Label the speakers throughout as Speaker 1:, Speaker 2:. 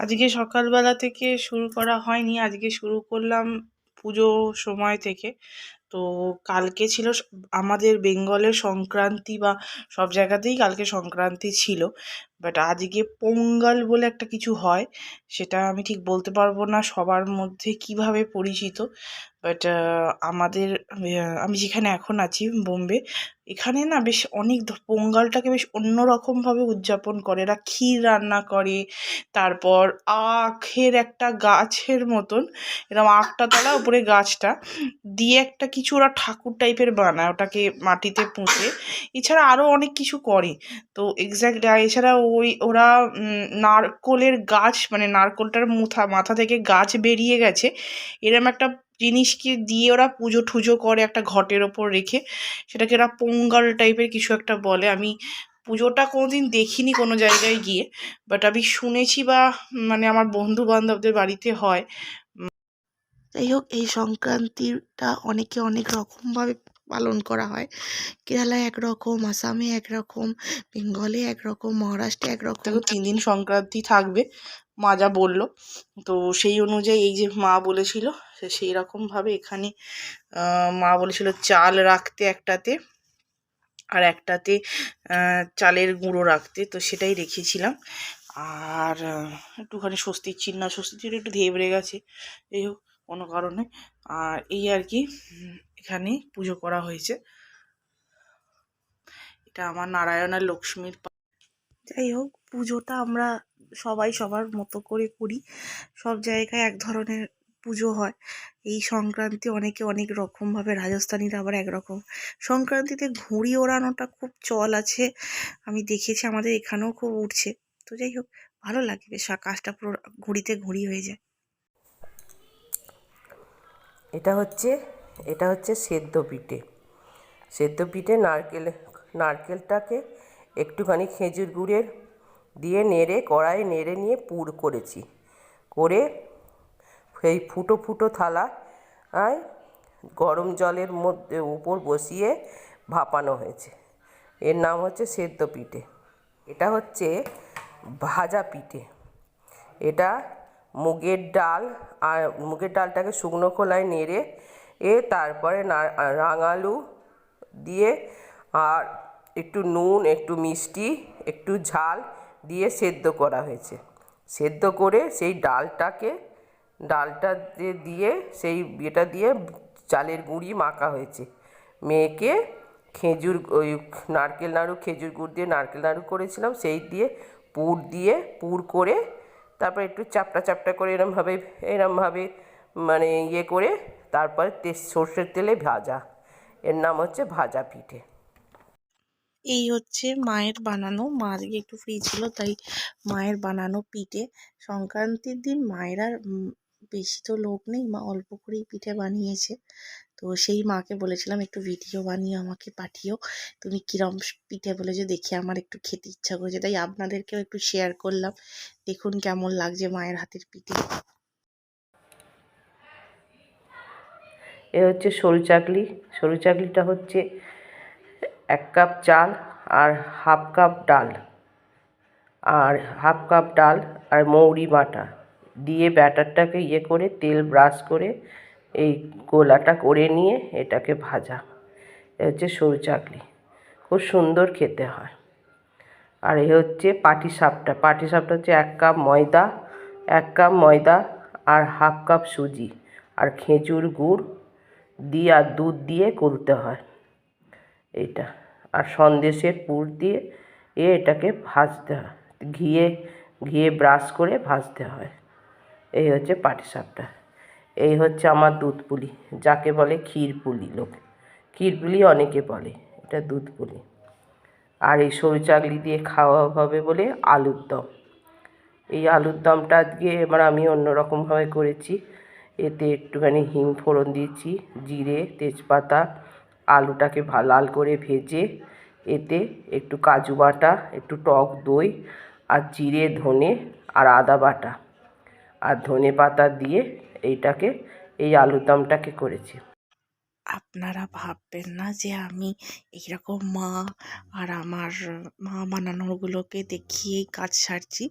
Speaker 1: আজকে সকালবেলা থেকে শুরু করা হয়নি, আজকে শুরু করলাম পুজো সময় থেকে। তো কালকে ছিল আমাদের বেঙ্গলের সংক্রান্তি, বা সব জায়গাতেই কালকে সংক্রান্তি ছিল, বাট আজকে পোঙ্গল বলে একটা কিছু হয়, সেটা আমি ঠিক বলতে পারবো না সবার মধ্যে কিভাবে পরিচিত। বাট আমাদের আমি যেখানে এখন আছি বোম্বে, এখানে না বেশ অনেক পোঙ্গলটাকে বেশ অন্যরকমভাবে উদযাপন করে। এরা ক্ষীর রান্না করে, তারপর আখের একটা গাছের মতন, এরকম আখটা তলা উপরে গাছটা দিয়ে একটা কিছু ওরা ঠাকুর টাইপের বানায়, ওটাকে মাটিতে পুঁতে। এছাড়া আরও অনেক কিছু করে। তো এক্স্যাক্টলি এছাড়া ওরা নারকোলের গাছ, মানে নারকোলটার মাথা থেকে গাছ বেরিয়ে গেছে, এরম একটা জিনিসকে দিয়ে ওরা পুজো টুজো করে একটা ঘটের ওপর রেখে, সেটাকে এরা পোঙ্গল টাইপের কিছু একটা বলে। আমি পুজোটা কোনোদিন দেখিনি কোনো জায়গায় গিয়ে, বাট আমি শুনেছি, বা মানে আমার বন্ধু বান্ধবদের বাড়িতে হয়। যাই হোক, এই সংক্রান্তিটা অনেকে অনেক রকমভাবে পালন করা হয়। কেরালায় একরকম, আসামে একরকম, বেঙ্গলে একরকম, মহারাষ্ট্রে একরকম। 3 দিন সংক্রান্তি থাকবে, মা যা বললো। তো সেই অনুযায়ী এই যে মা বলেছিল, সেই রকমভাবে এখানে মা বলেছিল চাল রাখতে একটাতে, আর একটাতে চালের গুঁড়ো রাখতে। তো সেটাই রেখেছিলাম। আর একটুখানি স্বস্তির চিহ্ন একটু ধেবড়ে গেছে, এই হোক কোনো কারণে। আর এই আর কি, এখানে পুজো করা হয়েছে। এটা আমার নারায়ণ আর লক্ষ্মীর। যাই হোক, পুজোটা আমরা সবাই সবার মতো করে করি। সব জায়গায় এক ধরনের পুজো হয়। এই সংক্রান্তি অনেকে অনেক রকমভাবে, রাজস্থানীরা আবার একরকম। সংক্রান্তিতে ঘুড়ি ওড়ানোটা খুব চল আছে, আমি দেখেছি আমাদের এখানেও খুব উঠছে। তো যাই হোক, ভালো লাগে, বেশ আকাশটা পুরো ঘুড়িতে ঘুড়ি হয়ে যায়।
Speaker 2: এটা হচ্ছে সেদ্ধ পিঠে। সেদ্ধ পিঠে নারকেলটাকে একটুখানি খেজুর গুড়ের দিয়ে নেড়ে, কড়াইয়ে নেড়ে নিয়ে পুর করেছি। করে সেই ফুটো ফুটো থালা গরম জলের মধ্যে উপর বসিয়ে ভাপানো হয়েছে। এর নাম হচ্ছে সেদ্ধ পিঠে। এটা হচ্ছে ভাজা পিঠে। এটা মুগের ডাল, আর মুগের ডালটাকে শুকনো খোলায় নেড়ে তারপরে রাঙালু দিয়ে, আর একটু নুন, একটু মিষ্টি, একটু ঝাল দিয়ে সেদ্ধ করা হয়েছে। সেদ্ধ করে সেই ডালটা দিয়ে সেই এটা দিয়ে চালের গুঁড়ি মাখা হয়েছে। মেখে নারকেল নাড়ু, খেজুর গুড় দিয়ে নারকেল নাড়ু করেছিলাম, সেই দিয়ে পুর করে তারপর একটু চাপটা চাপটা করে এরমভাবে মানে করে তারপর সর্ষের তেলে ভাজা। এর নাম হচ্ছে ভাজা পিঠে।
Speaker 1: এই হচ্ছে মায়ের বানানো, মা আজকে একটু ফ্রি ছিল তাই মায়ের বানানো পিঠে। সংক্রান্তির দিন মায়ের আর বেশি তো লোক নেই, মা অল্প করেই পিঠে বানিয়েছে। তো সেই মাকে বলেছিলাম একটু ভিডিও বানিয়ে আমাকে পাঠিও, তুমি কিরম পিঠে বলেছো, দেখে আমার একটু খেতে ইচ্ছা করেছে, তাই আপনাদেরকেও একটু শেয়ার করলাম। দেখুন কেমন লাগছে মায়ের হাতের পিঠে।
Speaker 2: এ হচ্ছে সরু চাকলি। সরু চাকলিটা হচ্ছে 1 কাপ চাল আর হাফ কাপ ডাল আর মৌরি বাটা দিয়ে ব্যাটারটাকে করে তেল ব্রাশ করে এই গোলাটা করে নিয়ে এটাকে ভাজা। এ হচ্ছে সরু চাকলি, খুব সুন্দর খেতে হয়। আর এই হচ্ছে পাটিসাপটা। পাটিসাপটা হচ্ছে 1 কাপ ময়দা আর হাফ কাপ সুজি আর খেজুর গুড় দিয়ে আর দুধ দিয়ে গুলতে হয় এইটা। আর সন্দেশের পুর দিয়ে এটাকে ভাজতে হয়, ঘিয়ে ব্রাশ করে ভাজতে হয়। এই হচ্ছে পাটিসাপটা। এই হচ্ছে আমার দুধ পুলি, যাকে বলে ক্ষীর পুলি, ক্ষীর পুলি অনেকে বলে, এটা দুধ পুলি। আর এই সরু চাকলি দিয়ে খাওয়া হবে বলে আলুর দম। এই আলুর দমটা আজকে আমি অন্যরকমভাবে করেছি। এতে একটুখানি হিং ফোড়ন দিয়েছি, জিরে, তেজপাতা, আলুটাকে লাল করে ভেজে এতে একটু কাজু বাটা, একটু টক দই আর জিরে, ধনে আর আদা বাটা আর ধনে পাতা দিয়ে এই আলুর দমটাকে করেছি।
Speaker 1: আপনারা ভাববেন না যে আমি এইরকম মা আর আমার মা বানানোগুলোকে দেখিয়েই কাজ সারছি।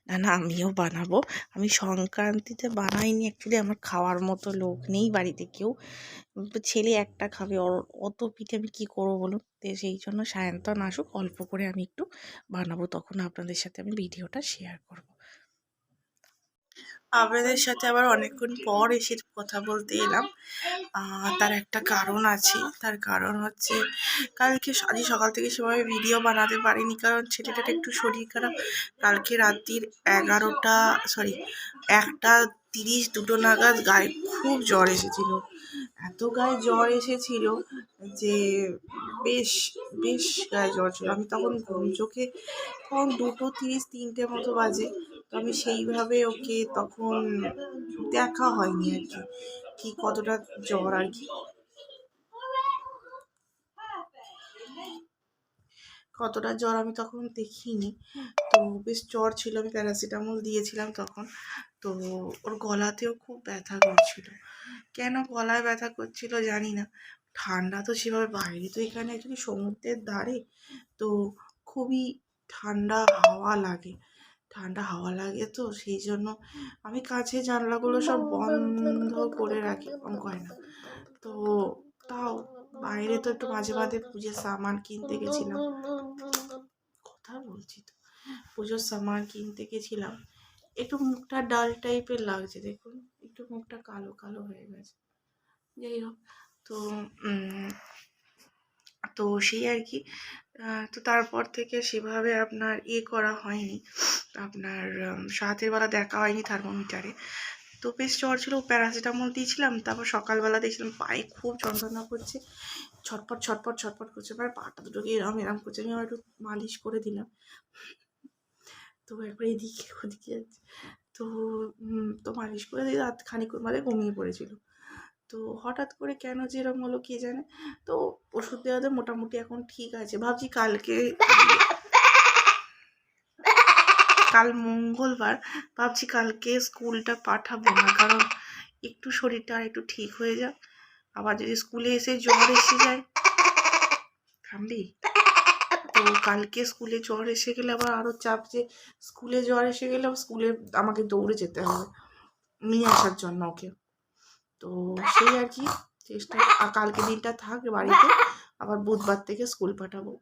Speaker 1: না না, আমিও বানাবো। আমি সংক্রান্তিতে বানাইনি, অ্যাকচুয়ালি আমার খাওয়ার মতো লোক নেই বাড়িতে কেউ। ছেলে একটা খাবে, অত পিঠে আমি কী করবো বলুন? তো সেই জন্য সায়ন্তন আসুক, অল্প করে আমি একটু বানাবো, তখন আপনাদের সাথে আমি ভিডিওটা শেয়ার করব। আপনাদের সাথে আবার অনেকক্ষণ পর এসে কথা বলতে এলাম। তার একটা কারণ আছে। তার কারণ হচ্ছে কালকে আজ সকাল থেকে সেভাবে ভিডিও বানাতে পারিনি, কারণ ছেলেটার একটু শরীর খারাপ। কালকে রাত্রির 1:30 2 নাগাদ গায়ে খুব জ্বর এসেছিল। এত গায়ে জ্বর এসেছিল যে বেশ বেশ গায়ে জ্বর ছিল। আমি তখন ঘুম চোখে, তখন 2:30 3টে মতো বাজে। তো আমি সেইভাবে ওকে তখন দেখা হয়নি আর কি, কি কতটা জ্বর আর কি, কতটা জ্বর আমি তখন দেখিনি। তো বেশ জ্বর ছিল, আমি প্যারাসিটামল দিয়েছিলাম তখন। তো ওর গলাতেও খুব ব্যথা করছিল। কেন গলায় ব্যথা করছিল জানি না। ঠান্ডা তো সেভাবে, বাইরে তো এখানে অ্যাকচুয়ালি সমুদ্রের ধারে, তো খুবই ঠান্ডা হাওয়া লাগে, ঠান্ডা হাওয়া লাগে। তো সেই জন্য আমি কাছে জানলাগুলো সব বন্ধ করে রাখি, করে না। তো তাও বাইরে তো একটু মাঝে মাঝে পুজোর সামান কিনতে গেছিলাম, কথা বলছি তো, পুজোর সামান কিনতে গেছিলাম। একটু মুখটা ডাল টাইপের লাগছে, দেখুন একটু মুখটা কালো কালো হয়ে গেছে। যাই হোক, তো তো সেই আর কি। তো তারপর থেকে সেভাবে আপনার করা হয়নি, আপনার রাতের বেলা দেখা হয়নি থার্মোমিটারে। তো বেশ জ্বর ছিল, প্যারাসিটামল দিয়েছিলাম। তারপর সকালবেলা দেখছিলাম পায়ে খুব যন্ত্রণা করছে, ছটপট ছটপট ছটপট করছে, এবার পাটা দুটোকে এরম এরম করছে। আমি আবার একটু মালিশ করে দিলাম, তো একবার এদিকে ওদিকে যাচ্ছে। তো তো মালিশ করে দিয়ে রাত খানিক বাদে ঘুমিয়ে পড়েছিল। তো হঠাৎ করে কেন যে এরকম হলো কে জানে। তো ওষুধ দেওয়াতে মোটামুটি এখন ঠিক আছে। ভাবছি কাল মঙ্গলবার, ভাবছি কালকে স্কুলটা পাঠাবো না, কারণ একটু শরীরটা আর একটু ঠিক হয়ে যাক। আবার যদি স্কুলে এসে জ্বর এসে যায়, থামবি? তো কালকে স্কুলে জ্বর এসে গেলে আবার আরও চাপ, যে স্কুলে জ্বর এসে গেলে স্কুলে আমাকে দৌড়ে যেতে হবে নিয়ে আসার জন্য ওকে। তো সেই আর কি চেষ্টা, কালকে দিনটা থাক বাড়িতে, আবার বুধবার থেকে স্কুল পাঠাবো।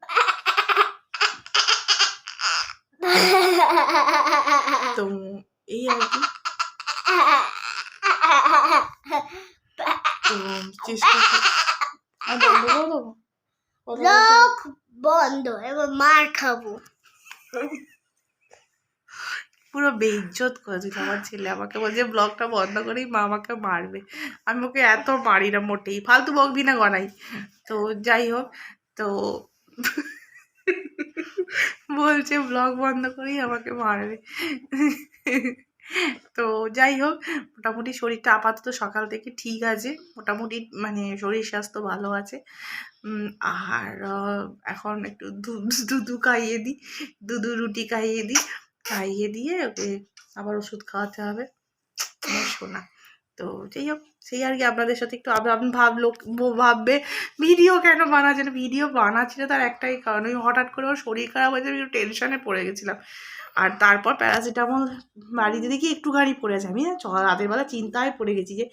Speaker 1: তো এই আর কি, তো চেষ্টা
Speaker 3: ব্লগ বন্ধ, এবার মার খাবো।
Speaker 1: পুরো বেইজ্জত করে দিল আমার ছেলে, আমাকে বলছে ব্লগটা বন্ধ করেই মা আমাকে মারবে। আমি ওকে এত মারি না মোটেই, ফালতু বকবি না গনাই। তো যাই হোক, তো বলছে ব্লগ বন্ধ করেই আমাকে মারবে। তো যাই হোক, মোটামুটি শরীরটা আপাতত সকাল থেকে ঠিক আছে, মোটামুটি মানে শরীর স্বাস্থ্য ভালো আছে। আর এখন একটু দুধু খাইয়ে দিই, দুধু রুটি খাইয়ে দিয়ে ওকে আবার ওষুধ খাওয়াতে হবে। আমার সোনা। তো যাই হোক, সেই আর কি আপনাদের সাথে একটু, আপনি ভাববে ভিডিও কেন বানাচ্ছে না। ভিডিও বানাচ্ছি না তার একটাই কারণ, ওই হঠাৎ করে ওর শরীর খারাপ হয়েছে, আমি একটু টেনশনে পড়ে গেছিলাম। আর তারপর প্যারাসিটামল বাড়িতে দেখি একটুখানি পড়ে আছে, আমি রাতের বেলা চিন্তায় পড়ে গেছি যে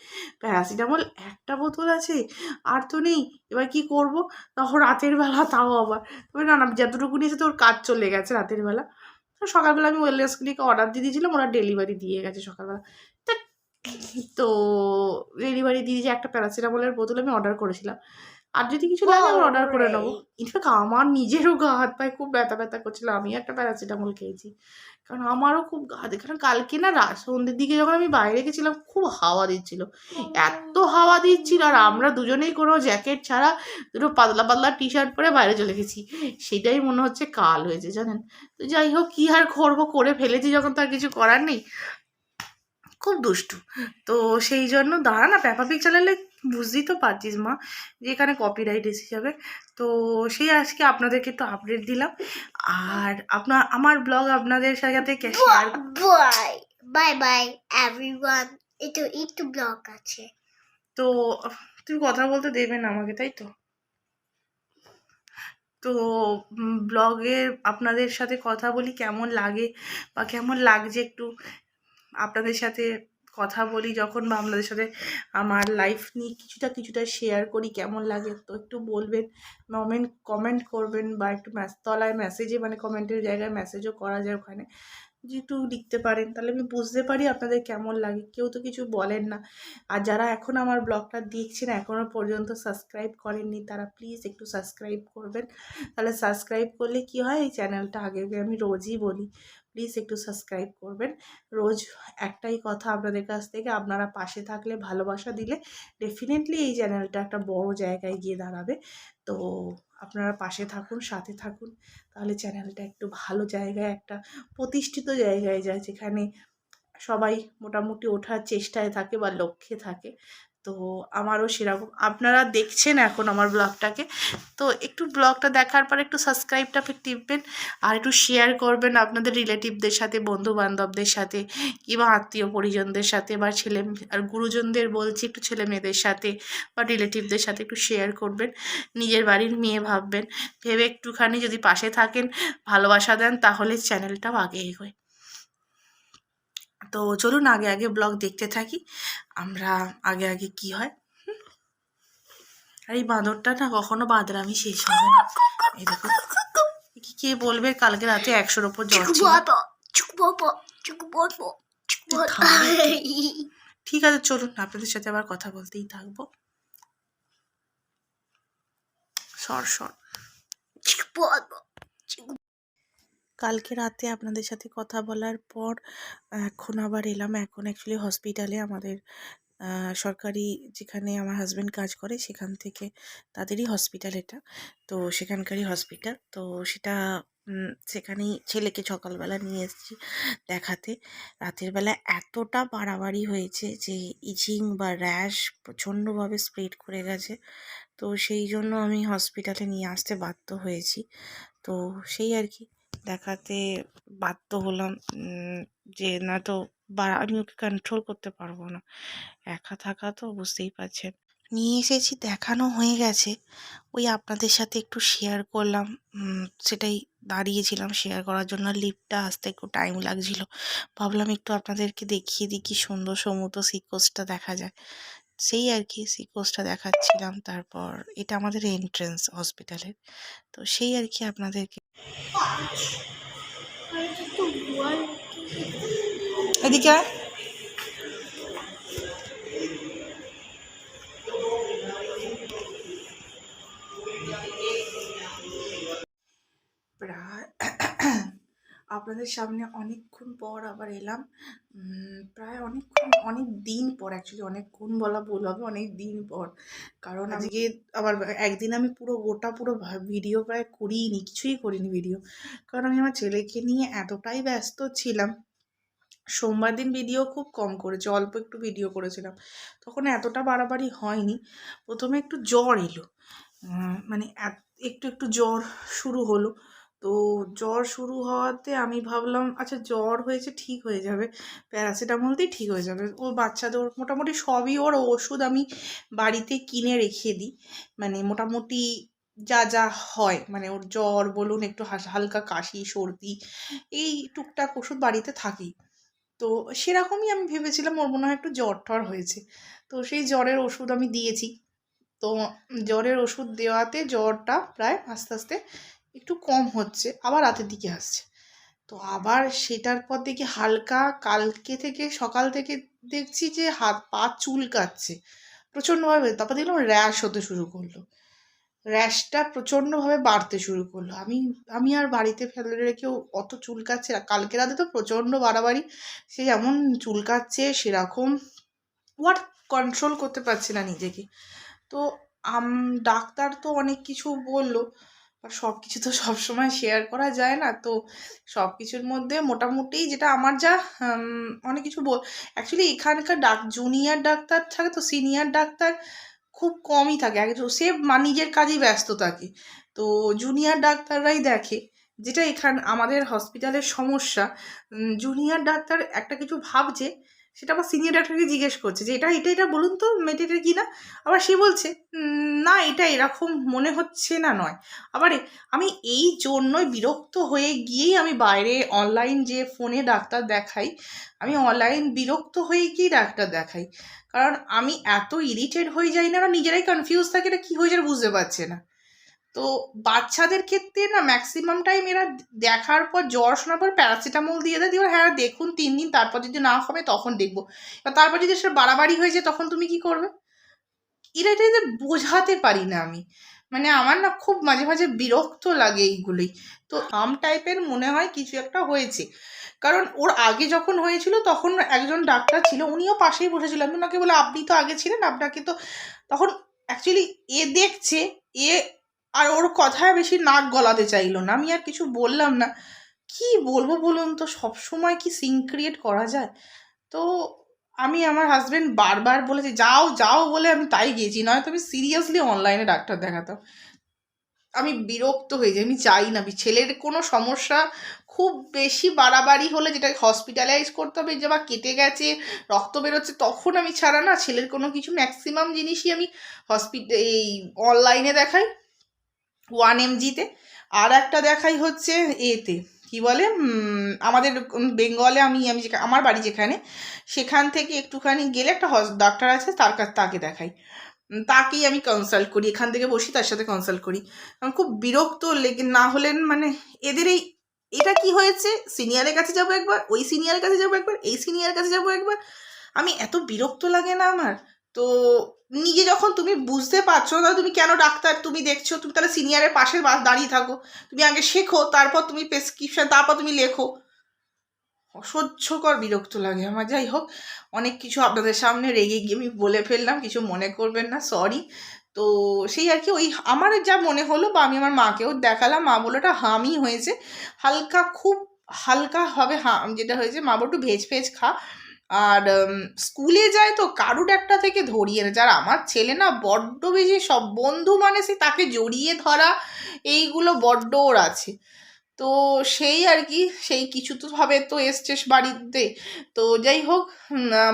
Speaker 1: প্যারাসিটামল একটা বোতল আছে আর তো নেই, এবার কি করব। তখন রাতের বেলা, তাও আবার তবে না যতটুকু নিয়েছে তো ওর কাজ চলে গেছে রাতের বেলা। তো সকালবেলা আমি ওয়েলনেস ক্লিনিকে অর্ডার দিয়ে দিয়েছিলাম, ওরা ডেলিভারি দিয়ে গেছে সকালবেলা। তো ডেলিভারি দিয়ে যে একটা প্যারাসিটামলের বোতল আমি অর্ডার করেছিলাম, আর যদি কিছু লাগে আমি অর্ডার করে নেবো। ইনফ্যাক্ট আমার নিজেরও গা হাত পায়ে খুব ব্যথা ব্যথা করছিল, আমি একটা প্যারাসিটামল খেয়েছি, কারণ আমারও খুব গা হাতে, কারণ কালকে না সন্ধ্যের দিকে যখন আমি বাইরে গেছিলাম খুব হাওয়া দিচ্ছিল, এত হাওয়া দিচ্ছিল, আর আমরা দুজনেই কোনো জ্যাকেট ছাড়া দুটো পাতলা পাতলা টি শার্ট পরে বাইরে চলে গেছি, সেটাই মনে হচ্ছে কাল হয়েছে জানেন। তো যাই হোক, কী আর করবো, করে ফেলেছি যখন তার কিছু করার নেই। খুব দুষ্টু। তো সেই জন্য দাঁড়া না, পেপাপিক চালালে বুঝতেই তো পারছিস মা যে এখানে কপিরাইট এসে যাবে। তো সেই আজকে আপনাদেরকে একটু আপডেট দিলাম, আর আমার ব্লগ আপনাদের সাথে share.
Speaker 3: Bye bye bye everyone, একটু ব্লগ আছে।
Speaker 1: তো তুমি কথা বলতে দেবে না আমাকে, তাই তো? তো ব্লগে আপনাদের সাথে কথা বলি কেমন লাগে বা কেমন লাগছে একটু আপনাদের সাথে কথা বলি যখন, বা আপনাদের সাথে আমার লাইফ নিয়ে কিছুটা শেয়ার করি, কেমন লাগে তো একটু বলবেন, কমেন্ট করবেন, বা একটু তলায় মেসেজে মানে কমেন্টের জায়গায় মেসেজও করা যায় ওখানে, যদি একটু লিখতে পারেন তাহলে আমি বুঝতে পারি আপনাদের কেমন লাগে। কেউ তো কিছু বলেন না। আর যারা এখন আমার ব্লগটা দেখছেন এখনও পর্যন্ত সাবস্ক্রাইব করেননি, তারা প্লিজ একটু সাবস্ক্রাইব করবেন। তাহলে সাবস্ক্রাইব করলে কি হয়, এই চ্যানেলটা আগে আমি রোজই বলি, প্লিজ একটু সাবস্ক্রাইব করবেন। রোজ একটাই কথা আপনাদের কাছ থেকে, আপনারা পাশে থাকলে, ভালোবাসা দিলে ডেফিনেটলি এই চ্যানেলটা একটা বড় জায়গায় গিয়ে দাঁড়াবে। তো আপনারা পাশে থাকুন, সাথে থাকুন, তাহলে চ্যানেলটা একটু ভালো জায়গায়, একটা প্রতিষ্ঠিত জায়গায় যায়, যেখানে সবাই মোটামুটি ওঠার চেষ্টায় থাকে বা লক্ষ্যে থাকে। তো আমারও সেরকম, আপনারা দেখছেন এখন আমার ব্লগটাকে, তো একটু ব্লগটা দেখার পর একটু সাবস্ক্রাইবটা টিপবেন, আর একটু শেয়ার করবেন আপনাদের রিলেটিভদের সাথে, বন্ধু বান্ধবদের সাথে, কিংবা আত্মীয় পরিজনদের সাথে, বা আর গুরুজনদের বলছি একটু ছেলে মেয়েদের সাথে বা রিলেটিভদের সাথে একটু শেয়ার করবেন। নিজের বাড়ির মেয়ে ভাববেন, ভেবে একটুখানি যদি পাশে থাকেন, ভালোবাসা দেন, তাহলে চ্যানেলটাও আগে এগোয়। তো চলুন আগে ব্লগ দেখতে থাকি আমরা, আগে কি হয়। আর এই বাঁদরটা না কখনো বাঁদরামি শেষ হবে না। এই দেখো, কে বলবে কালকে রাতে 100-র ওপর জ্বর ছিল। ঠিক আছে, চলুন আপনাদের সাথে আবার কথা বলতেই থাকবো। সর কালকে রাতে আপনাদের সাথে কথা বলার পর এখন আবার এলাম। এখন অ্যাকচুয়ালি হসপিটালে, আমাদের সরকারি যেখানে আমার হাজব্যান্ড কাজ করে সেখান থেকে, তাদেরই হসপিটাল এটা, তো সেখানকারই হসপিটাল। তো সেটা সেখানেই ছেলেকে সকালবেলা নিয়ে এসেছি দেখাতে। রাতের বেলা এতটা বাড়াবাড়ি হয়েছে যে ইচিং বা র্যাশ প্রচণ্ডভাবে স্প্রেড করে গেছে। তো সেই জন্য আমি হসপিটালে নিয়ে আসতে বাধ্য হয়েছি। তো সেই আর কি, দেখাতে বাধ্য হলাম, যে না তো আমি ওকে কন্ট্রোল করতে পারবো না, একা থাকা তো বুঝতেই পারছেন। নিয়ে এসেছি, দেখানো হয়ে গেছে, ওই আপনাদের সাথে একটু শেয়ার করলাম, সেটাই দাঁড়িয়েছিলাম শেয়ার করার জন্য। লিফটটা আসতে একটু টাইম লাগছিল, ভাবলাম একটু আপনাদেরকে দেখিয়ে দিই কি সুন্দর সমুদ্র সি কোস্টটা দেখা যায়, সেই আর কি সি কোস্টটা দেখাচ্ছিলাম। তারপর এটা আমাদের এন্ট্রেন্স হসপিটালের, তো সেই আর কি আপনাদেরকে এদিকে প্রায় আপনাদের সামনে অনেকক্ষণ পর আবার এলাম, প্রায় অনেক দিন পর, অ্যাকচুয়ালি অনেকক্ষণ বলা ভুল হবে, অনেক দিন পর। কারণ আজকে আবার একদিন আমি পুরো ভিডিও প্রায় কিছুই করিনি ভিডিও, কারণ আমি আমার ছেলেকে নিয়ে এতটাই ব্যস্ত ছিলাম। সোমবার দিন ভিডিও খুব কম করেছি, অল্প একটু ভিডিও করেছিলাম, তখন এতটা বাড়াবাড়ি হয়নি। প্রথমে একটু জ্বর এলো, মানে একটু জ্বর শুরু হলো। তো জ্বর শুরু হওয়াতে আমি ভাবলাম আচ্ছা জ্বর হয়েছে, ঠিক হয়ে যাবে, প্যারাসিটামল দিয়ে ঠিক হয়ে যাবে। ও বাচ্চাদের মোটামুটি সবই, ওর ওষুধ আমি বাড়িতে কিনে রেখে দিই, মানে মোটামুটি যা হয়, মানে ওর জ্বর বলুন, একটু হালকা কাশি, সর্দি, এই টুকটাক ওষুধ বাড়িতে থাকেই। তো সেরকমই আমি ভেবেছিলাম ওর মনে হয় একটু জ্বর টর হয়েছে, তো সেই জ্বরের ওষুধ আমি দিয়েছি। তো জ্বরের ওষুধ দেওয়াতে জ্বরটা প্রায় আস্তে আস্তে একটু কম হচ্ছে, আবার রাতের দিকে আসছে। তো আবার সেটার পর দেখি হালকা, কালকে থেকে সকাল থেকে দেখছি যে হাত পা চুলকাচ্ছে প্রচণ্ডভাবে, তারপর দেখলাম র্যাশ হতে শুরু করলো, র্যাশটা প্রচণ্ডভাবে বাড়তে শুরু করলো। আমি আর বাড়িতে ফেলে রেখেও অত চুলকাচ্ছে না, কালকে রাতে তো প্রচণ্ড বাড়াবাড়ি, সে যেমন চুলকাচ্ছে সেরকম, ওয়াট কন্ট্রোল করতে পারছি না নিজেকে। তো ডাক্তার তো অনেক কিছু বললো, আর সব কিছু তো সবসময় শেয়ার করা যায় না। তো সব কিছুর মধ্যে মোটামুটি যেটা আমার যা অনেক কিছু অ্যাকচুয়ালি এখানকার জুনিয়র ডাক্তার থাকে, তো সিনিয়র ডাক্তার খুব কমই থাকে, সে নিজের কাজেই ব্যস্ত থাকে, তো জুনিয়র ডাক্তাররাই দেখে। যেটা আমাদের হসপিটালের সমস্যা, জুনিয়র ডাক্তার একটা কিছু ভাবছে, সেটা আবার সিনিয়র ডাক্তারকে জিজ্ঞেস করছে যে এটা বলুন তো মেটেটা কি না। আবার সে বলছে না এটা এরকম মনে হচ্ছে না নয়। আবার আমি এই জন্যই বিরক্ত হয়ে গিয়েই আমি বাইরে অনলাইন যে ফোনে ডাক্তার দেখাই, আমি অনলাইন বিরক্ত হয়ে গিয়েই ডাক্তার দেখাই। কারণ আমি এত ইরিটেট হয়ে যাই না, ওরা নিজেরাই কনফিউজ থাকে এটা কী হয়ে যায় বুঝতে পারছে না। তো বাচ্চাদের ক্ষেত্রে না ম্যাক্সিমাম টাইম এরা দেখার পর জ্বর শোনার পর প্যারাসিটামল দিয়ে দেয়, দিয়ে হ্যাঁ দেখুন 3 দিন, তারপর যদি না হবে তখন দেখবো। এবার তারপর যদি সেটা বাড়াবাড়ি হয়ে যায় তখন তুমি কি করবে? এটা বোঝাতে পারি না আমি। মানে আমার না খুব মাঝে মাঝে বিরক্ত লাগে এইগুলোই। তো টাইপের মনে হয় কিছু একটা হয়েছে। কারণ ওর আগে যখন হয়েছিল তখন একজন ডাক্তার ছিল, উনিও পাশেই বসেছিল। আমি ওনাকে বলে আপনি তো আগে ছিলেন, আপনাকে তো তখন অ্যাকচুয়ালি দেখছে এ, আর ওর কথায় বেশি নাক গলাতে চাইলো না। আমি আর কিছু বললাম না। কি বলবো বলুন তো, সবসময় কি সিন ক্রিয়েট করা যায়? তো আমি আমার হাজবেন্ড বারবার বলেছি যাও যাও বলে আমি তাই গিয়েছি, নয়তো আমি সিরিয়াসলি অনলাইনে ডাক্তার দেখাতাম। আমি বিরক্ত হয়ে যাই, আমি চাই না ছেলের কোনো সমস্যা খুব বেশি বাড়াবাড়ি হলে যেটাকে হসপিটালাইজ করতে হবে, যে বা কেটে গেছে রক্ত বেরোচ্ছে তখন আমি ছাড়া না, ছেলের কোনো কিছু ম্যাক্সিমাম জিনিসই আমি এই অনলাইনে দেখাই 1mg-তে। আর একটা দেখাই হচ্ছে এতে কি বলে আমাদের বেঙ্গলে আমি আমার বাড়ি যেখানে, সেখান থেকে একটুখানি গেলে একটা ডাক্তার আছে, তাকে দেখাই, তাকেই আমি কনসাল্ট করি, এখান থেকে বসি তার সাথে কনসাল্ট করি। আমার খুব বিরক্ত লেগে না হলেন মানে এদের এটা কি হয়েছে, সিনিয়রের কাছে যাবো একবার, ওই সিনিয়রের কাছে যাবো একবার, এই সিনিয়রের কাছে যাবো একবার, আমি এত বিরক্ত লাগে না আমার। তো নিজে যখন তুমি বুঝতে পারছো না তুমি কেন ডাক্তার তুমি দেখছো, তুমি তাহলে সিনিয়রের পাশে দাঁড়িয়ে থাকো, তুমি আগে শেখো তারপর তুমি প্রেসক্রিপশন তারপর তুমি লেখো। অসহ্যকর বিরক্ত লাগে আমার। যাই হোক, অনেক কিছু আপনাদের সামনে রেগে গিয়ে আমি বলে ফেললাম, কিছু মনে করবেন না, সরি। তো সেই আর কি, ওই আমার যা মনে হলো বা আমি আমার মাকেও দেখালাম, মা বললো ওটা হামই হয়েছে, হালকা খুব হালকা হবে হাম যেটা হয়েছে। মা বলতো ভেজ ফেজ খা, আর স্কুলে যায় তো কারুর একটা থেকে ধরিয়ে না, যার আমার ছেলে না বড্ড বেশি সব বন্ধু মানে সে তাকে জড়িয়ে ধরা এইগুলো বড্ড ওর আছে। তো সেই আর কি, সেই কিছু তো ভাবে তো এসছে বাড়িতে। তো যাই হোক,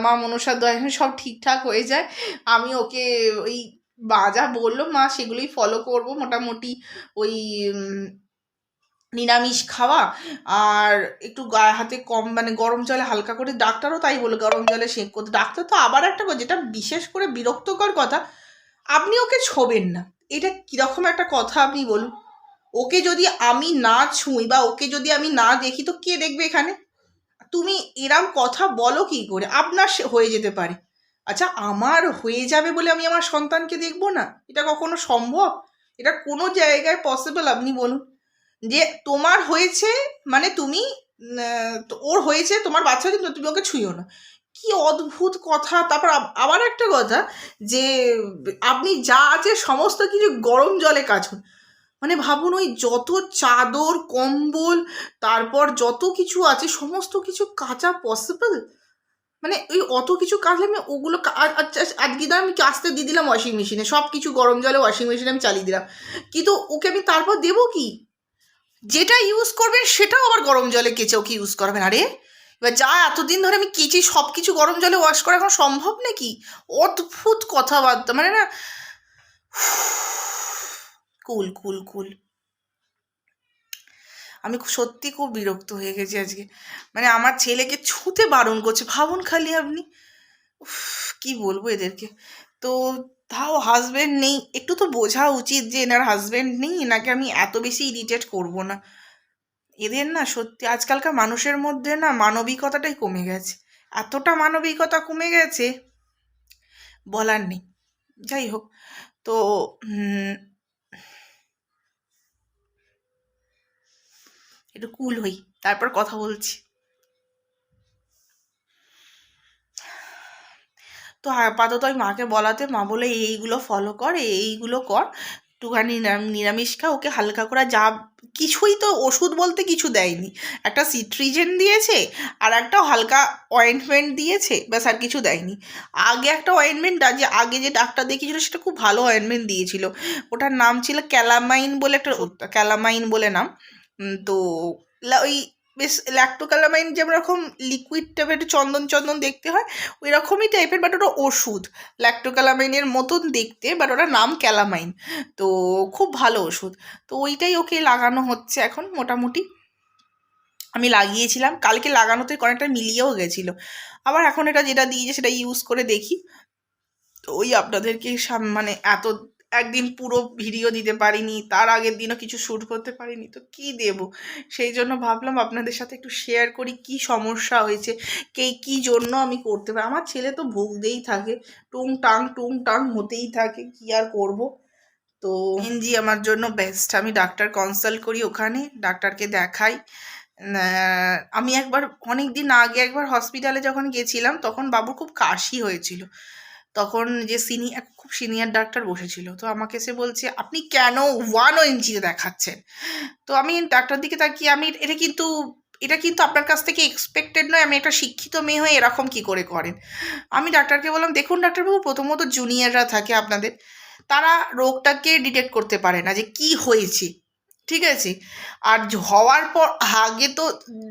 Speaker 1: মা মনসার দয়া সব ঠিকঠাক হয়ে যায়। আমি ওকে ওই যা বললো মা সেগুলোই ফলো করব মোটামুটি। ওই নিরামিষ খাওয়া, আর একটু গায়ে হাতে কম মানে গরম জলে হালকা করে, ডাক্তারও তাই বলে গরম জলে সেঁক করতে। ডাক্তার তো আবার একটা যেটা বিশেষ করে বিরক্তকর কথা, আপনি ওকে ছোবেন না, এটা কীরকম একটা কথা আপনি বলুন? ওকে যদি আমি না ছুঁই বা ওকে যদি আমি না দেখি তো কে দেখবে এখানে? তুমি এরম কথা বলো কি করে? আপনার হয়ে যেতে পারে, আচ্ছা আমার হয়ে যাবে বলে আমি আমার সন্তানকে দেখবো না? এটা কখনো সম্ভব? এটা কোনো জায়গায় পসিবল? আপনি বলুন। যে তোমার হয়েছে মানে তুমি ওর হয়েছে তোমার বাচ্চা হয়েছে তুমি ওকে ছুঁয়ো না, কি অদ্ভুত কথা। তারপর আবার একটা কথা যে আপনি যা আছে সমস্ত কিছু গরম জলে কাচুন। মানে ভাবুন, ওই যত চাদর কম্বল তারপর যত কিছু আছে সমস্ত কিছু কাচা পসিবল? মানে ওই অত কিছু কাচলে আমি ওগুলো আজকে ধর আমি কাচতে দিয়ে দিলাম ওয়াশিং মেশিনে, সব কিছু গরম জলে ওয়াশিং মেশিনে আমি চালিয়ে দিলাম, কিন্তু ওকে আমি তারপর দেবো কি? যেটা ইউজ করবেন সেটাও আবার গরম জলে কেচে ওকে ইউজ করবেন। আরে এবার যা এতদিন ধরে আমি কেচি সব কিছু গরম জলে ওয়াশ করা এখন সম্ভব নাকি? অদ্ভুত কথাবার্তা, মানে না। কুল কুল কুল আমি সত্যি খুব বিরক্ত হয়ে গেছি আজকে। মানে আমার ছেলেকে ছুঁতে বারণ করছে, ভাবুন খালি আপনি। কি বলবো এদেরকে। তো তাও হাজব্যান্ড নেই, একটু তো বোঝা উচিত যে এনার হাজব্যান্ড নেই, এনাকে আমি এত বেশি ইরিটেট করবো না। এদের না সত্যি আজকালকার মানুষের মধ্যে না মানবিকতাটাই কমে গেছে, এতটা মানবিকতা কমে গেছে বলার নেই। যাই হোক, তো একটু কুল হই তারপর কথা বলছি। তো আপাতত ওই মাকে বলাতে মা বলে এইগুলো ফলো কর, এইগুলো কর, একটুখানি নিরামিষ খা, ওকে হালকা করে যা কিছুই তো ওষুধ বলতে কিছু দেয়নি, একটা সিট্রিজেন দিয়েছে আর একটা হালকা অয়েন্টমেন্ট দিয়েছে, ব্যাস আর কিছু দেয়নি। আগে একটা অয়েন্টমেন্ট যে আগে যে ডাক্তার দেখিয়েছিল সেটা খুব ভালো অয়েন্টমেন্ট দিয়েছিল, ওটার নাম ছিল ক্যালামাইন বলে একটা, ক্যালামাইন বলে নাম। তো ওই বেশ ল্যাক্টোক্যালামাইন যেমন রকম লিকুইড টাইপের একটু চন্দন চন্দন দেখতে হয়, ওই রকমই টাইপের, বাট ওটা ওষুধ ল্যাক্টোক্যালামাইনের মতন দেখতে, বাট ওটার নাম ক্যালামাইন। তো খুব ভালো ওষুধ। তো ওইটাই ওকে লাগানো হচ্ছে এখন মোটামুটি। আমি লাগিয়েছিলাম কালকে, লাগানোতে অনেকটা মিলিয়েও গেছিলো। আবার এখন এটা যেটা দিয়েছে সেটা ইউজ করে দেখি। তো ওই আপনাদেরকে মানে এত একদিন পুরো ভিডিও দিতে পারিনি, তার আগের দিনও কিছু শ্যুট করতে পারিনি, তো কি দেব, সেই জন্য ভাবলাম আপনাদের সাথে একটু শেয়ার করি কি সমস্যা হয়েছে, কি জন্য আমি করতে পারি। আমার ছেলে তো ভুগতেই থাকে, টুং টাং হতেই থাকে, কি আর করব। তো এনজি আমার জন্য বেস্ট। আমি ডাক্তার কনসাল্ট করি, ওখানে ডাক্তারকে দেখাই। আমি একবার অনেক দিন আগে একবার হসপিটালে যখন গেছিলাম তখন বাবুর খুব কাশি হয়েছিল। তখন যে খুব সিনিয়র ডাক্তার বসেছিল, তো আমাকে এসে বলছে আপনি কেন 1 OMG-তে দেখাচ্ছেন। তো আমি ডাক্তার দিকে তাকিয়ে, এটা কিন্তু আপনার কাছ থেকে এক্সপেক্টেড নয়, আমি একটা শিক্ষিত মেয়ে হয়ে এরকম কি করে করেন। আমি ডাক্তারকে বললাম দেখুন ডাক্তারবাবু, প্রথমত জুনিয়ররা থাকে আপনাদের, তারা রোগটাকে ডিটেক্ট করতে পারে না যে কি হয়েছে, ঠিক আছে। আর হওয়ার পর আগে তো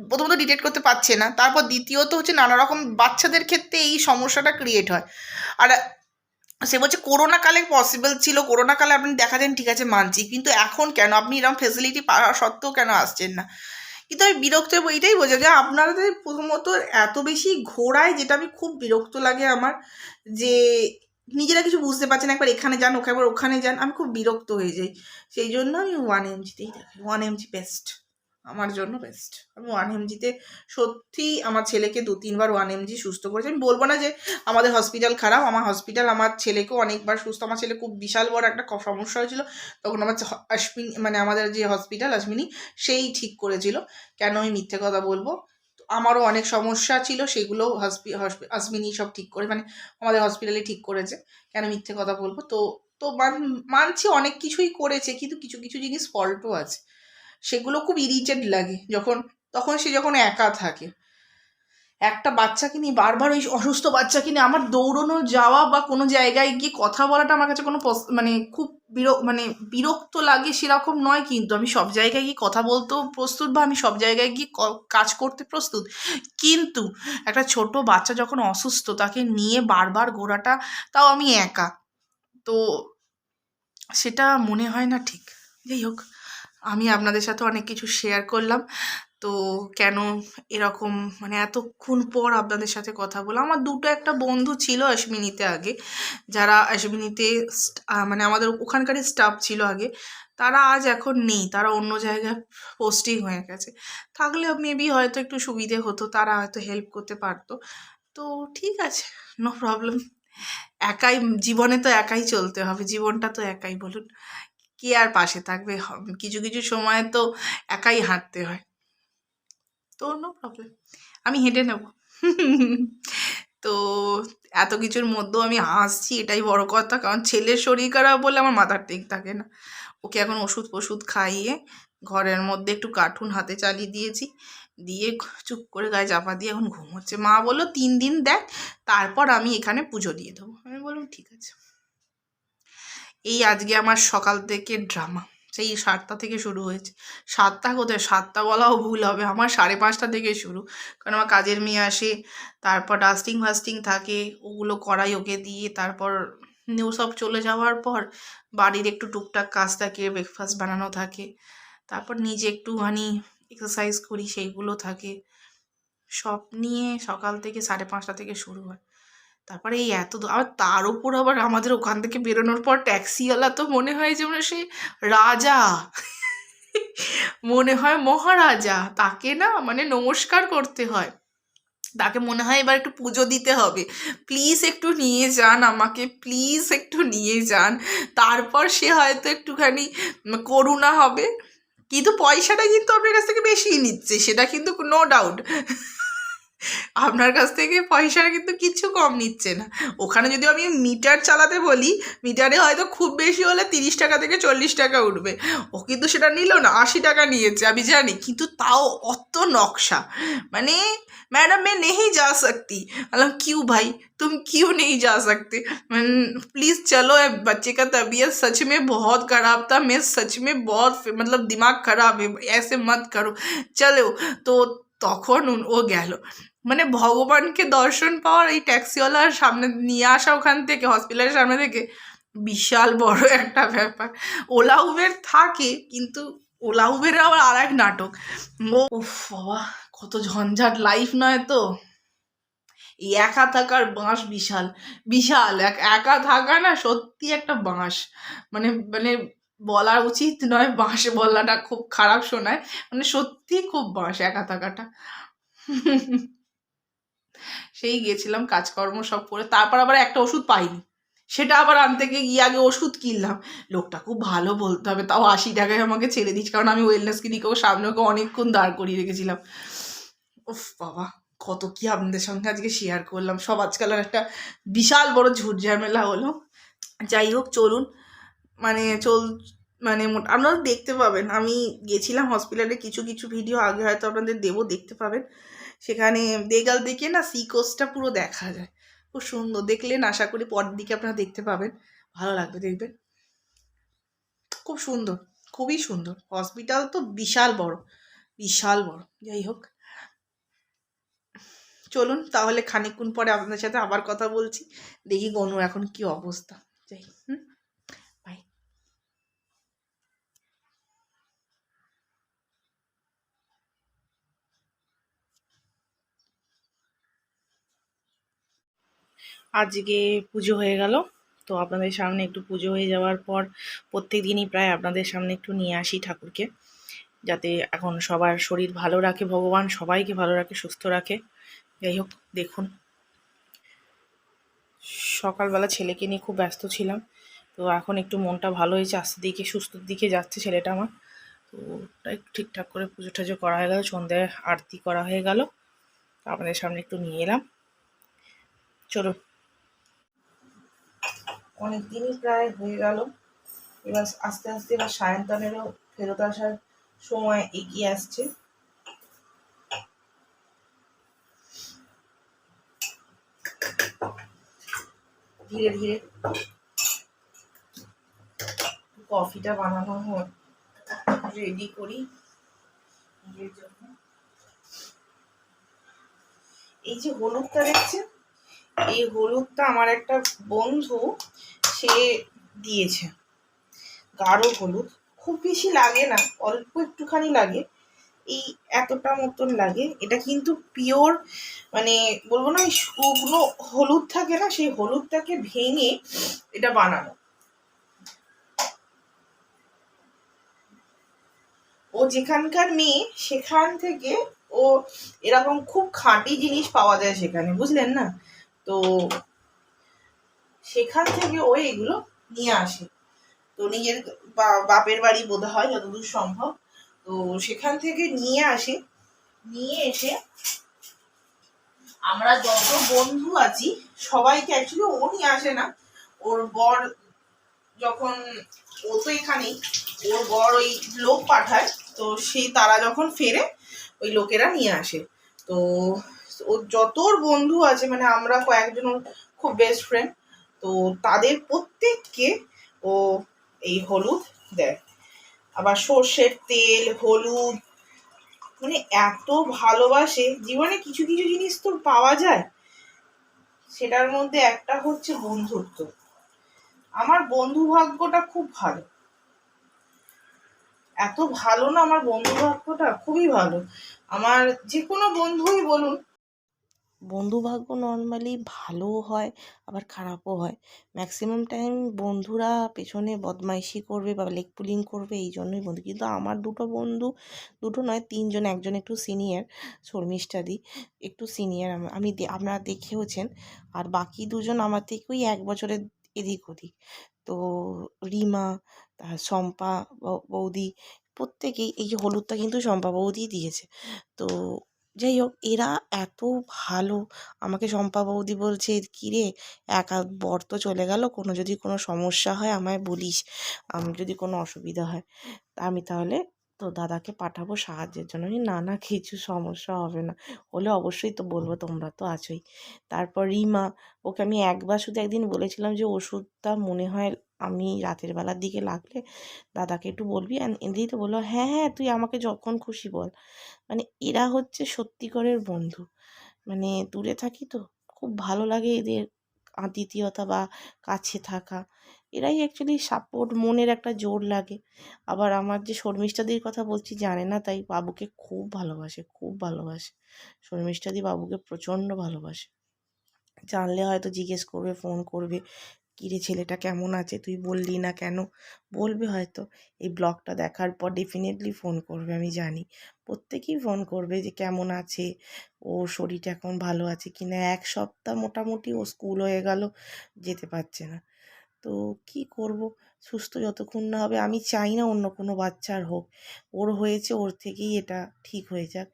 Speaker 1: প্রথমত ডিটেক্ট করতে পারছে না, তারপর দ্বিতীয়ত হচ্ছে নানা রকম বাচ্চাদের ক্ষেত্রে এই সমস্যাটা ক্রিয়েট হয়। আর সে বলছে করোনাকালে পসিবল ছিল, করোনাকালে আপনি দেখাতেন, ঠিক আছে মানছি, কিন্তু এখন কেন আপনি এরকম ফেসিলিটি পাওয়া সত্ত্বেও কেন আসছেন না। কিন্তু আমি বিরক্ত হবো, এটাই বোঝা যায় আপনাদের প্রথমত এত বেশি ঘোরায়, যেটা আমি খুব বিরক্ত লাগে আমার, যে নিজেরা কিছু বুঝতে পারছেন, একবার এখানে যান একবার ওখানে যান, আমি খুব বিরক্ত হয়ে যাই। সেই জন্য আমি 1 MG-তেই দেখি, 1 MG বেস্ট, আমার জন্য বেস্ট। আমি 1 MG-তে সত্যি আমার ছেলেকে 2-3 বার 1 MG সুস্থ করেছি। আমি বলবো না যে আমাদের হসপিটাল খারাপ, আমার হসপিটাল আমার ছেলেকেও অনেকবার সুস্থ, আমার ছেলে খুব বিশাল বড় একটা সমস্যা হয়েছিল, তখন আমার অশ্বিনী মানে আমাদের যে হসপিটাল অশ্বিনী সেই ঠিক করেছিল। কেন আমি মিথ্যে কথা বলবো, আমারও অনেক সমস্যা ছিল, সেগুলো অশ্বিনী সব ঠিক করে, মানে আমাদের হসপিটালে ঠিক করেছে, কেন মিথ্যে কথা বলবো। তো তো মানছি অনেক কিছুই করেছে, কিন্তু কিছু কিছু জিনিস ফল্টও আছে, সেগুলো খুব ইরিটেট লাগে তখন সে যখন একা থাকে। একটা বাচ্চাকে নিয়ে বারবার, ওই অসুস্থ বাচ্চাকে নিয়ে আমার দৌড়নো যাওয়া বা কোনো জায়গায় গিয়ে কথা বলাটা আমার কাছে কোনো মানে খুব বিরক্ত লাগে সেরকম নয়, কিন্তু আমি সব জায়গায় গিয়ে কথা বলতেও প্রস্তুত, বা আমি সব জায়গায় গিয়ে কাজ করতে প্রস্তুত, কিন্তু একটা ছোট বাচ্চা যখন অসুস্থ তাকে নিয়ে বারবার ঘোরাটা, তাও আমি একা, তো সেটা মনে হয় না ঠিক। যাই হোক, আমি আপনাদের সাথে অনেক কিছু শেয়ার করলাম। তো কেন এরকম মানে এতক্ষণ পর আপনাদের সাথে কথা বললাম। আমার একটা বন্ধু ছিল অশ্বিনীতে আগে, যারা অশ্বিনীতে মানে আমাদের ওখানকারই স্টাফ ছিল আগে, তারা আজ এখন নেই, তারা অন্য জায়গায় পোস্টিং হয়ে গেছে। থাকলে মেবি হয়তো একটু সুবিধে হতো, তারা হয়তো হেল্প করতে পারতো। তো ঠিক আছে, নো প্রবলেম। একাই জীবনে তো একাই চলতে হবে, জীবনটা তো একাই, বলুন কে আর পাশে থাকবে। কিছু কিছু সময় তো একাই হাঁটতে হয়, তো নো প্রবলেম, আমি হেঁটে নেব। তো এত কিছুর মধ্যেও আমি হাসছি, এটাই বড় কথা, কারণ ছেলের শরীর খারাপ বলে আমার মাথার ঠিক থাকে না। ওকে এখন ওষুধ খাইয়ে ঘরের মধ্যে একটু কার্টুন হাতে চালিয়ে দিয়েছি, দিয়ে চুপ করে গায়ে চাপা দিয়ে এখন ঘুমোচ্ছে। মা বললো 3 দিন দেখ, তারপর আমি এখানে পুজো দিয়ে দেবো। আমি বললাম ঠিক আছে। এই আজকে আমার সকাল থেকে ড্রামা, সেই 7টা থেকে শুরু হয়েছে। 7টা কোথায়, 7টা বলাও ভুল হবে, আমার 5:30 থেকে শুরু, কারণ আমার কাজের মেয়ে আসে, তারপর ডাস্টিং ফাস্টিং থাকে, ওগুলো করাই ওকে দিয়ে, তারপর ও সব চলে যাওয়ার পর বাড়ির একটু টুকটাক কাজ থাকে, ব্রেকফাস্ট বানানো থাকে, তারপর নিজে একটুখানি এক্সারসাইজ করি, সেইগুলো থাকে, সব নিয়ে সকাল থেকে 5:30 থেকে শুরু হয়। তারপরে এই আবার তার উপর আবার আমাদের ওখান থেকে বেরোনোর পর ট্যাক্সিওয়ালা তো মনে হয় যেন সে রাজা, মনে হয় মহারাজা, তাকে না মানে নমস্কার করতে হয়, তাকে মনে হয় এবার একটু পুজো দিতে হবে, প্লিজ একটু নিয়ে যান আমাকে, প্লিজ একটু নিয়ে যান, তারপর সে হয়তো একটুখানি করুণা হবে, কিন্তু পয়সাটা কিন্তু আপনার কাছ থেকে বেশিই নিচ্ছে, সেটা কিন্তু নো ডাউট। আপনার কাছ থেকে পয়সার কিন্তু কিচ্ছু কম নিচ্ছে না। ওখানে যদি আমি মিটার চালাতে বলি, মিটারে হয়তো খুব বেশি হলে 30 টাকা থেকে 40 টাকা উঠবে। ও কিন্তু সেটা নিল না, 80 টাকা নিয়েছে আমি জানি, কিন্তু তাও অত নকশা। মানে मैडम मैं नहीं जा सकती। मतलब क्यों भाई, तुम क्यों नहीं जा सकते? प्लीज़ चलो, ये बच्चे का तबीयत सच में बहुत ख़राब था, मैं सच में बहुत मतलब दिमाग ख़राब है, ऐसे मत करो, चलो। তো তখন ও গেল। মানে ভগবানকে দর্শন পাওয়ার এই ট্যাক্সিওয়ালার সামনে নিয়ে আসা ওখান থেকে, হসপিটালের সামনে থেকে, বিশাল বড় একটা ব্যাপার। ওলা উবের থাকে, কিন্তু ওলা উবের আবার আর এক নাটক। উফ বাবা, কত ঝঞ্ঝাট লাইফ নয় তো। এই একা থাকার বাঁশ বিশাল বিশাল, একা থাকা না সত্যি একটা বাঁশ। মানে মানে বলা উচিত নয়, বাঁশ বলাটা খুব খারাপ শোনায়, মানে সত্যি খুব বাঁশ একা থাকাটা। সেই গেছিলাম কাজকর্ম সব করে, তারপর আবার একটা ওষুধ পাইনি, সেটা আবার আনতে গিয়ে আগে ওষুধ কিনলাম। লোকটা খুব ভালো বলতে হবে, তাও 80 টাকায় আমাকে ছেড়ে দিচ্ছে, কারণ আমি ওয়েলনেস ক্লিনিকেও সামনে ওকে অনেকক্ষণ দাঁড় করিয়ে রেখেছিলাম। উফ বাবা, কত কি আপনাদের সঙ্গে আজকে শেয়ার করলাম, সব আজকাল আর একটা বিশাল বড় ঝুট ঝামেলা হলো। যাই হোক, চলুন, মানে মানে আপনারা দেখতে পাবেন, আমি গেছিলাম হসপিটালে, কিছু কিছু ভিডিও আগে হয়তো আপনাদের দেবো, দেখতে পাবেন। সেখানে দেগাল দিকে না সি কোস্টটা পুরো দেখা যায়, খুব সুন্দর। দেখলেন, আশা করি পরের দিকে আপনারা দেখতে পাবেন, ভালো লাগবে দেখবেন, খুব সুন্দর, খুবই সুন্দর। হসপিটাল তো বিশাল বড়, বিশাল বড়। যাই হোক, চলুন তাহলে, খানিকক্ষণ পরে আপনাদের সাথে আবার কথা বলছি, দেখি গনুর এখন কি অবস্থা। যাই, বাই। আজকে পুজো হয়ে গেল, তো আপনাদের সামনে একটু পুজো হয়ে যাওয়ার পর প্রত্যেক দিনই প্রায় আপনাদের সামনে একটু নিয়ে আসি ঠাকুরকে, যাতে এখন সবার শরীর ভালো রাখে, ভগবান সবাইকে ভালো রাখে, সুস্থ রাখে। যাই হোক, দেখুন, সকালবেলা ছেলেকে নিয়ে খুব ব্যস্ত ছিলাম, তো এখন একটু মনটা ভালো হয়েছে, আস্তে দিকে সুস্থর দিকে যাচ্ছে ছেলেটা আমার। তো ওটা একটু ঠিকঠাক করে পুজো টুজো করা হয়ে গেল, সন্ধ্যায় আরতি করা হয়ে গেল, আপনাদের সামনে একটু নিয়ে এলাম। চলো, অনেক দিনই প্রায় হয়ে গেল, এবার আস্তে আস্তে এবার সায়ন্তনেরও ফেরত আসার সময় এগিয়ে আসছে। ধীরে ধীরে কফিটা বানানো রেডি করি নিজের জন্য। এই যে হলুদটা দেখছেন, এই হলুদটা আমার একটা বন্ধু সে দিয়েছে, গাঢ় হলুদ, খুব বেশি লাগে না, অল্প একটুখানি লাগে, এই এতটা মতন লাগে। এটা কিন্তু পিওর, মানে বলবো না, ওই শুকনো হলুদ থাকে না, সেই হলুদটাকে ভেঙে এটা বানানো। ও যেখানকার মেয়ে, সেখান থেকে ও এরকম খুব খাঁটি জিনিস পাওয়া যায় সেখানে, বুঝলেন না? তো সেখান থেকে ও এগুলো নিয়ে আসে, তো নিজের বাপের বাড়ি বোধ হয় যতদূর সম্ভব, তো সেখান থেকে নিয়ে আসে, নিয়ে এসে আমরা যত বন্ধু আছি সবাইকে, অ্যাকচুয়ালি ও নিয়ে আসে না, ওর বর যখন, ও তো এখানেই, ওর বর ওই লোক পাঠায়, তো সেই তারা যখন ফেরে ওই লোকেরা নিয়ে আসে। তো ওর যত ওর বন্ধু আছে, মানে আমরা কয়েকজন ওর খুব বেস্ট ফ্রেন্ড, তো তাদের প্রত্যেককে ও এই হলুদ দেয়, আবার সর্ষের তেল, হলুদ, মানে এত ভালোবাসে। জীবনে কিছু কিছু জিনিস তো পাওয়া যায়, সেটার মধ্যে একটা হচ্ছে বন্ধুত্ব। আমার বন্ধু ভাগ্যটা খুব ভালো, এত ভালো না আমার বন্ধু ভাগ্যটা, খুবই ভালো। আমার যে কোনো বন্ধুই বলুন, বন্ধু ভাগ্য নর্মালি ভালোও হয় আবার খারাপও হয়। ম্যাক্সিমাম টাইম বন্ধুরা পেছনে বদমাইশি করবে বা লেগ পুলিং করবে, এই জন্যই বন্ধু। কিন্তু আমার দুটো বন্ধু, দুটো নয় তিনজন, একজন একটু সিনিয়র, শর্মিষ্ঠাদি একটু সিনিয়র, আমি আপনারা দেখেওছেন, আর বাকি দুজন আমার থেকে ওই 1 বছরের এদিক ওদিক। তো রিমা, শম্পা বৌদি, প্রত্যেকেই, এই যে হলুদটা কিন্তু শম্পা বৌদি দিয়েছে। তো যাই হোক, এরা এত ভালো। আমাকে শম্পা বৌদি বলছে, "কী রে, একা বর তো চলে গেল, যদি কোনো সমস্যা হয় আমায় বলিস, যদি কোনো অসুবিধা হয় আমি তাহলে তোর দাদাকে পাঠাবো সাহায্যের জন্য।" আমি, "না না, কিছু সমস্যা হবে না, হলে অবশ্যই তো বলবো, তোমরা তো আছোই।" তারপর রিমা, ওকে আমি একবার শুধু একদিন বলেছিলাম যে ওষুধটা মনে হয় আমি রাতের বেলার দিকে লাগলে দাদাকে একটু বলবি, এমনিই তো বললো, "হ্যাঁ হ্যাঁ, তুই আমাকে যখন খুশি বল।" মানে এরা হচ্ছে সত্যিকারের বন্ধু। মানে দূরে থাকি তো, খুব ভালো লাগে এদের আতিথেয়তা বা কাছে থাকা। এরাই অ্যাকচুয়ালি সাপোর্ট, মনের একটা জোর লাগে। আবার আমার যে শর্মিষ্ঠাদির কথা বলছি, জানে না তাই বাবুকে খুব ভালোবাসে, খুব ভালোবাসে। শর্মিষ্ঠাদি বাবুকে প্রচণ্ড ভালোবাসে। জানলে হয়তো জিজ্ঞেস করবে, ফোন করবে, "কিরে, ছেলেটা কেমন আছে, তুই বললি না কেন?" বলবে হয়তো। এই ব্লগটা দেখার পর ডেফিনেটলি ফোন করবে, আমি জানি। প্রত্যেকেই ফোন করবে যে কেমন আছে, ওর শরীরটা এখন ভালো আছে কি না। 1 সপ্তাহ মোটামুটি ও স্কুল হয়ে গেল, যেতে পারছে না। তো কি করব, সুস্থ যতক্ষণ না হবে, আমি চাই না অন্য কোনো বাচ্চার হোক। ওর হয়েছে, ওর থেকেই এটা ঠিক হয়ে যাক।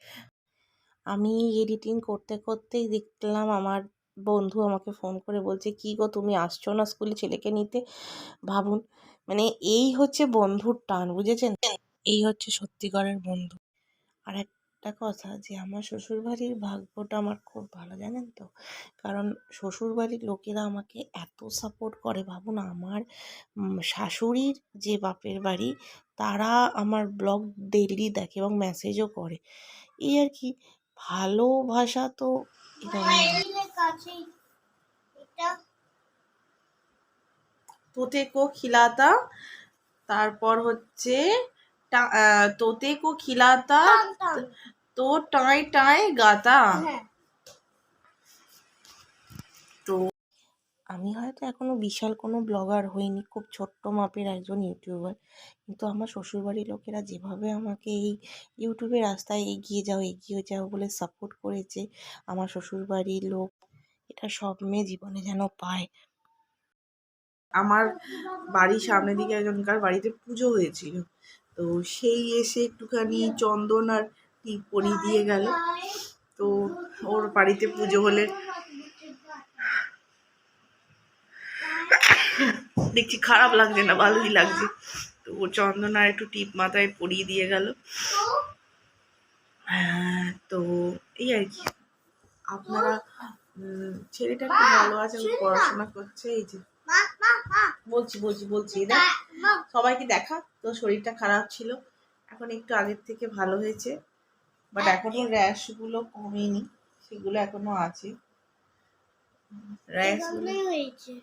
Speaker 1: আমি এডিটিং করতে করতেই দেখলাম আমার বন্ধু আমাকে ফোন করে বলছে, "কী গো, তুমি আসছো না স্কুলে ছেলেকে নিতে?" ভাবুন, মানে এই হচ্ছে বন্ধুর টান, বুঝেছেন? এই হচ্ছে সত্যিকারের বন্ধু। আর একটা কথা, যে আমার শ্বশুরবাড়ির ভাগ্যটা আমার খুব ভালো, জানেন তো? কারণ শ্বশুরবাড়ির লোকেরা আমাকে এত সাপোর্ট করে। ভাবুন, আমার শাশুড়ির যে বাপের বাড়ি, তারা আমার ব্লগ ডেইলি দেখে এবং মেসেজও করে। এই আর কি, ভালোবাসা তো এরকমই হয়।
Speaker 3: কাছেই এটা
Speaker 1: তোতে কো খিলাতা, তারপর হচ্ছে তোতে কো খিলাতা,
Speaker 3: টান টান।
Speaker 1: তো টাই টাই গাতা।
Speaker 3: হ্যাঁ,
Speaker 1: তো আমি হয়তো এখনো বিশাল কোনো ব্লগার হইনি, খুব ছোট্ট মাপের একজন ইউটিউবার, কিন্তু আমার শ্বশুরবাড়ির লোকেরা যেভাবে আমাকে এই ইউটিউবের রাস্তায় এগিয়ে যাও এগিয়ে যাও বলে সাপোর্ট করেছে, আমার শ্বশুরবাড়ির লোক, এটা সব মেয়ে জীবনে যেন পায়। আমার বাড়ির সামনের দিকে একজনকার বাড়িতে পুজো হয়েছিল, তো সেই এসে একটুখানি চন্দন আর টিপ পরিয়ে দিয়ে গেল। তো ওর বাড়িতে পুজো হলে দেখছি খারাপ লাগছে না, ভালোই লাগছে। তো ও চন্দন আর একটু টিপ মাথায় পরিয়ে দিয়ে গেল। তো এই আর কি, আপনারা ছেলেটা একটু ভালো আছে, ও পড়াশোনা করছে। এই যে
Speaker 3: মা মা মা
Speaker 1: বলছি দেখ, সবাইকে দেখা, তো শরীরটা খারাপ ছিল, এখন একটু আগের থেকে ভালো হয়েছে, বাট এখনো র্যাশগুলো কমেনি, সেগুলো এখনো আছে র্যাশগুলো।
Speaker 3: হয়েছে।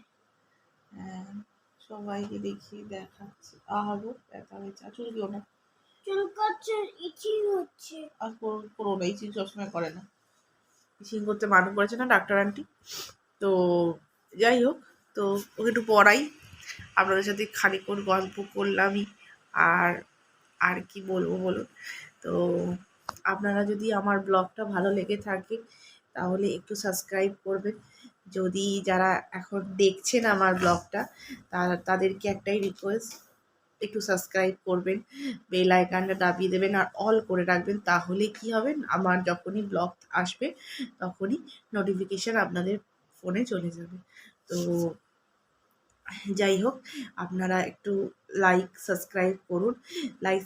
Speaker 1: হ্যাঁ, সবাইকে দেখিয়ে দেখাচ্ছি। আহাগো, ব্যথা হয়েছে, আর চুলকিও না,
Speaker 3: চুলকাচ্ছে, ইচিং হচ্ছে।
Speaker 1: আর করো না, ইচিং সবসময় করে না, ইচিং করতে বারণ করেছে না ডাক্তার আন্টি। তো যাই হোক, তো ওকে একটু পড়াই, আপনাদের সাথে খানিকক্ষণ গল্প করলামই। আর আর কি বলবো বলুন। তো আপনারা যদি আমার ব্লগটা ভালো লেগে থাকে তাহলে একটু সাবস্ক্রাইব করবেন। যদি যারা এখন দেখছেন আমার ব্লগটা, তাদেরকে একটাই রিকোয়েস্ট, একটু সাবস্ক্রাইব করবেন, বেল আইকনটা দাবিয়ে দেবেন আর অল করে রাখবেন। তাহলে কি হবে, আমার যখনই ব্লগ আসবে তখনই নোটিফিকেশান আপনাদের ফোনে চলে যাবে। তো যাই হোক, আপনারা একটু সাবস্ক্রাইব করুন।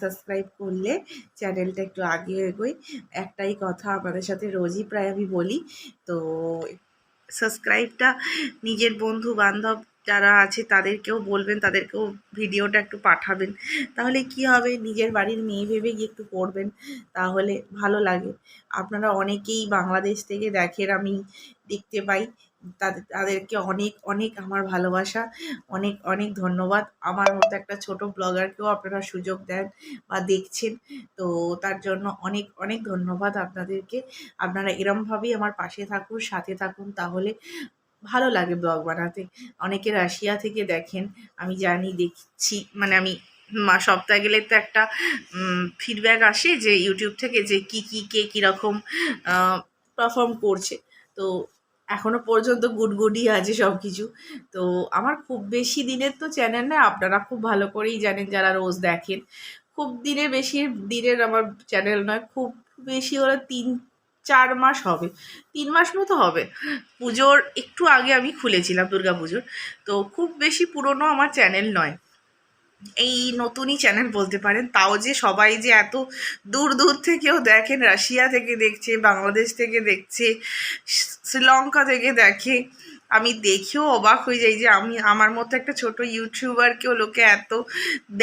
Speaker 1: সাবস্ক্রাইব করলে চ্যানেলটা একটু আগে এগোয়। একটাই কথা আপনাদের সাথে রোজই প্রায় আমি বলি, তো সাবস্ক্রাইবটা নিজের বন্ধু বান্ধব যারা আছে তাদেরকেও বলবেন, তাদেরকেও ভিডিওটা একটু পাঠাবেন। তাহলে কি হবে, নিজের বাড়ির মেয়ে ভেবে গিয়ে একটু করবেন, তাহলে ভালো লাগে। আপনারা অনেকেই বাংলাদেশ থেকে দেখেন, আমি দেখতে পাই। তাদেরকে অনেক অনেক আমার ভালোবাসা, অনেক অনেক ধন্যবাদ। আমার মতো একটা ছোট ব্লগারকেও আপনারা সুযোগ দেন বা দেখছেন, তো তার জন্য অনেক অনেক ধন্যবাদ আপনাদেরকে। আপনারা এরমভাবেই আমার পাশে থাকুন, সাথে থাকুন, তাহলে ভালো লাগে ব্লগ বানাতে। অনেকে রাশিয়া থেকে দেখেন, আমি জানি, দেখছি, মানে আমি সপ্তাহে গেলে তো একটা ফিডব্যাক আসে যে ইউটিউব থেকে, যে কে কীরকম পারফর্ম করছে। তো এখনো পর্যন্ত গুডই আছে সব কিছু। তো আমার খুব বেশি দিনের তো চ্যানেল নয়, আপনারা খুব ভালো করেই জানেন যারা রোজ দেখেন। খুব বেশি দিনের আমার চ্যানেল নয়, খুব বেশি হলো 4 মাস হবে, 3 মাস মতো হবে। পুজোর একটু আগে আমি খুলেছিলাম, দুর্গা পুজোর। তো খুব বেশি পুরনো আমার চ্যানেল নয়, এই নতুনই চ্যানেল বলতে পারেন। তাও যে সবাই যে এত দূর দূর থেকেও দেখেন, রাশিয়া থেকে দেখছে, বাংলাদেশ থেকে দেখছে, শ্রীলঙ্কা থেকে দেখে, আমি দেখেও অবাক হয়ে যাই যে আমার মতো একটা ছোট ইউটিউবারকেও লোকে এত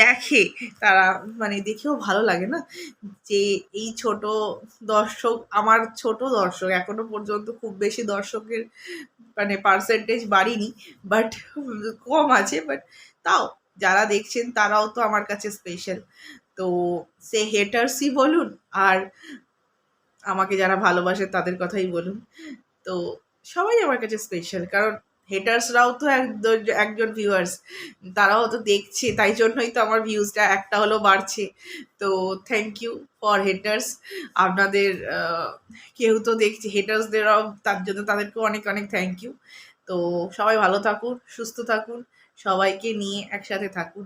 Speaker 1: দেখে। তারা মানে দেখেও ভালো লাগে না, যে এই ছোট দর্শক, আমার ছোট দর্শক, এখনো পর্যন্ত খুব বেশি দর্শকের মানে পার্সেন্টেজ বাড়িনি, বাট কম আছে, বাট তাও যারা দেখছেন তারাও তো আমার কাছে স্পেশাল। তো সে হেটার্সই বলুন আর আমাকে যারা ভালোবাসে তাদের কথাই বলুন, তো সবাই আমার কাছে স্পেশাল। কারণ হেটার্সরাও তো একজন ভিউয়ার্স, তারাও তো দেখছে, তাই জন্যই তো আমার ভিউজটা একটা হলেও বাড়ছে। তো থ্যাংক ইউ ফর হেটার্স। আপনাদের কেউ তো দেখছে, হেটার্সদেরও, তার জন্য তাদেরকেও অনেক অনেক থ্যাংক ইউ। তো সবাই ভালো থাকুন, সুস্থ থাকুন, সবাইকে নিয়ে একসাথে থাকুন।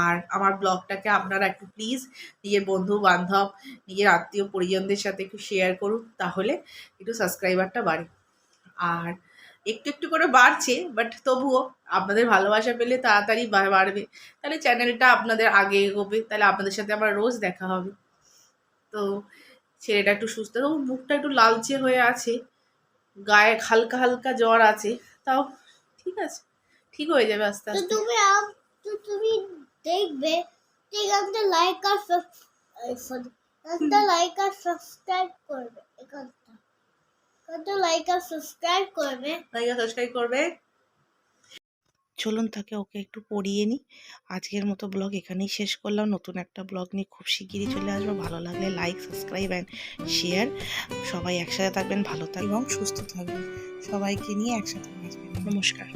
Speaker 1: আর আমার ব্লগটাকে আপনারা একটু প্লিজ নিজের বন্ধু বান্ধব, নিজের আত্মীয় পরিজনদের সাথে একটু শেয়ার করুন, তাহলে একটু সাবস্ক্রাইবারটা বাড়ে। আর একটু একটু করে বাড়ছে, বাট তবুও আপনাদের ভালোবাসা পেলে তাড়াতাড়ি বাড়বে, তাহলে চ্যানেলটা আপনাদের আগে এগোবে, তাহলে আপনাদের সাথে আমার রোজ দেখা হবে। তো ছেলেটা একটু সুস্থ, তো মুখটা একটু লালচে হয়ে আছে, গায়ে হালকা হালকা জ্বর আছে, তাও ঠিক আছে, ঠিক হয়ে যাবে আস্তে
Speaker 3: তো
Speaker 1: আস্তে।
Speaker 3: তুমি দেখবে, ঠিক একটা লাইক আর সাবস্ক্রাইব করবে, একটা লাইক আর সাবস্ক্রাইব করবে।
Speaker 1: সাবস্ক্রাইব করবে। চলুন তাকে ওকে একটু পড়িয়ে নিই। আজকের মতো ব্লগ এখানেই শেষ করলাম, নতুন একটা ব্লগ নিয়ে খুব শিগগিরই চলে আসবো। ভালো লাগলে লাইক, সাবস্ক্রাইব অ্যান্ড শেয়ার। সবাই একসাথে থাকবেন, ভালো থাকবেন এবং সুস্থ থাকবেন, সবাইকে নিয়ে একসাথে বাঁচবেন। নমস্কার।